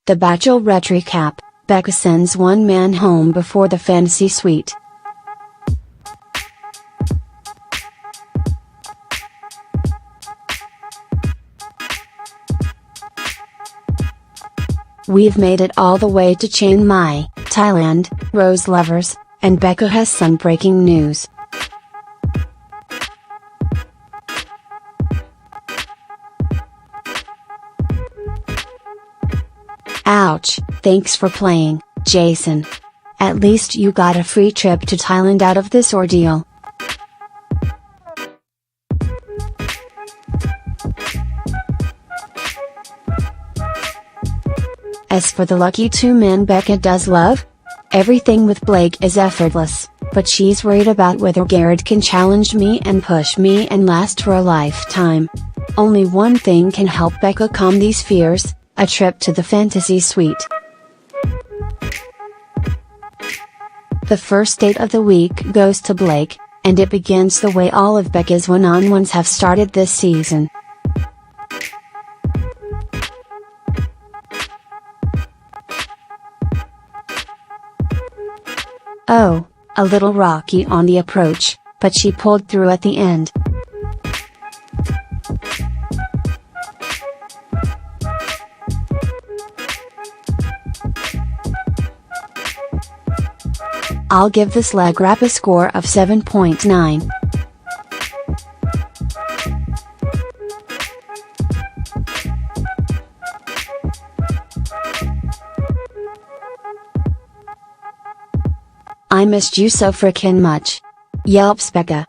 The Bachelorette recap: Becca sends one man home before the fantasy suite. We've made it all the way to Chiang Mai, Thailand, Rose lovers, and Becca has some breaking news. Ouch, thanks for playing, Jason. At least you got a free trip to Thailand out of this ordeal. As for the lucky two men Becca does love, everything with Blake is effortless, but she's worried about whether Garrett can challenge me and push me and last for a lifetime. Only one thing can help Becca calm these fears: a trip to the fantasy suite. The first date of the week goes to Blake, and it begins the way all of Becca's one-on-ones have started this season. Oh, a little rocky on the approach, but she pulled through at the end. I'll give this leg wrap a score of 7.9. I missed you so frickin' much. Yelps Becca.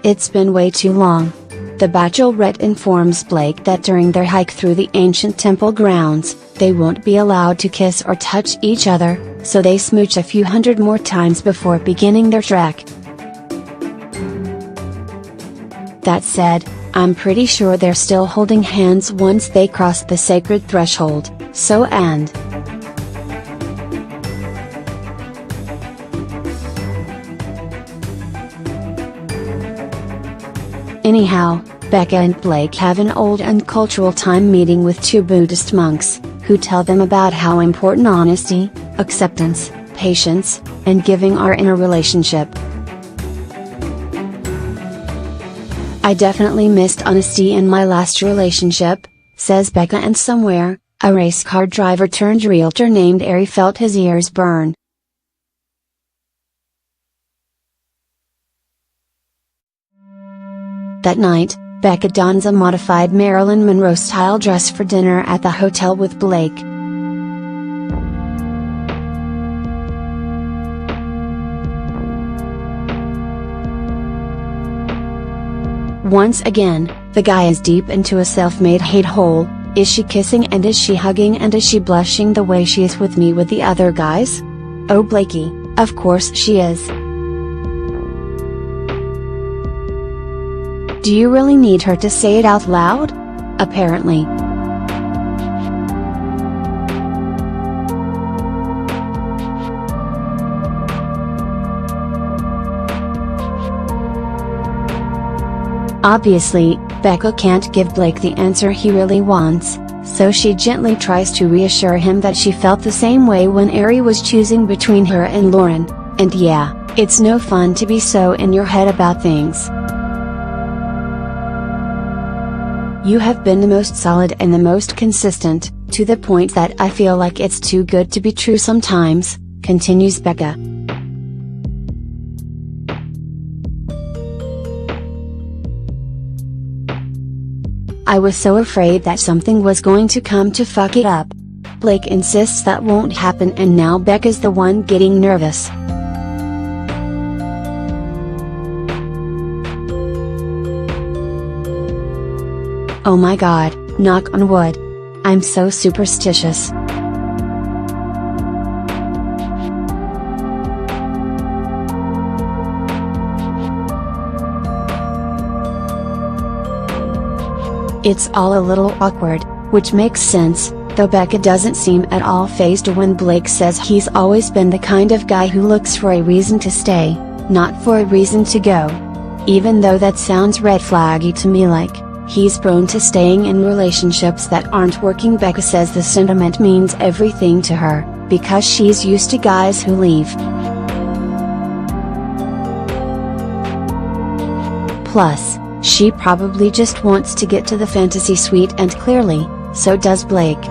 It's been way too long. The Bachelorette informs Blake that during their hike through the ancient temple grounds, they won't be allowed to kiss or touch each other, so they smooch a few hundred more times before beginning their trek. That said, I'm pretty sure they're still holding hands once they cross the sacred threshold, so and. Anyhow, Becca and Blake have an old and cultural time meeting with two Buddhist monks, who tell them about how important honesty, acceptance, patience, and giving are in a relationship. I definitely missed honesty in my last relationship, says Becca, and somewhere, a race car driver turned realtor named Ari felt his ears burn. That night, Becca dons a modified Marilyn Monroe-style dress for dinner at the hotel with Blake. Once again, the guy is deep into a self-made hate hole. Is she kissing and is she hugging and is she blushing the way she is with me with the other guys? Oh Blakey, of course she is. Do you really need her to say it out loud? Apparently. Obviously, Becca can't give Blake the answer he really wants, so she gently tries to reassure him that she felt the same way when Ari was choosing between her and Lauren, and yeah, it's no fun to be so in your head about things. You have been the most solid and the most consistent, to the point that I feel like it's too good to be true sometimes, continues Becca. I was so afraid that something was going to come to fuck it up. Blake insists that won't happen and now Becca's the one getting nervous. Oh my god, knock on wood. I'm so superstitious. It's all a little awkward, which makes sense, though Becca doesn't seem at all fazed when Blake says he's always been the kind of guy who looks for a reason to stay, not for a reason to go. Even though that sounds red flaggy to me, like, he's prone to staying in relationships that aren't working. Becca says the sentiment means everything to her, because she's used to guys who leave. Plus, she probably just wants to get to the fantasy suite, and clearly, so does Blake.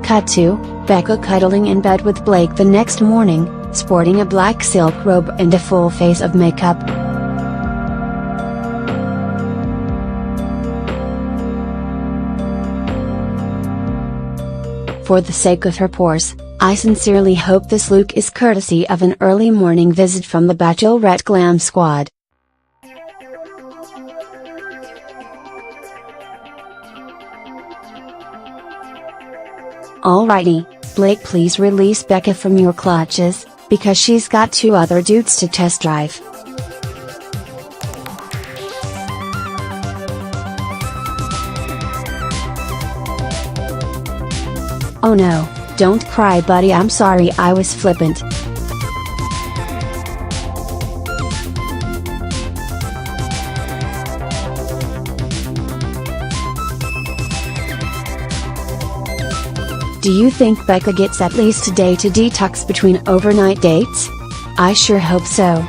Cut to Becca cuddling in bed with Blake the next morning, sporting a black silk robe and a full face of makeup. For the sake of her pores, I sincerely hope this look is courtesy of an early morning visit from the Bachelorette glam squad. Alrighty, Blake, please release Becca from your clutches, because she's got 2 other dudes to test drive. Oh no, don't cry buddy, I'm sorry, I was flippant. Do you think Becca gets at least a day to detox between overnight dates? I sure hope so.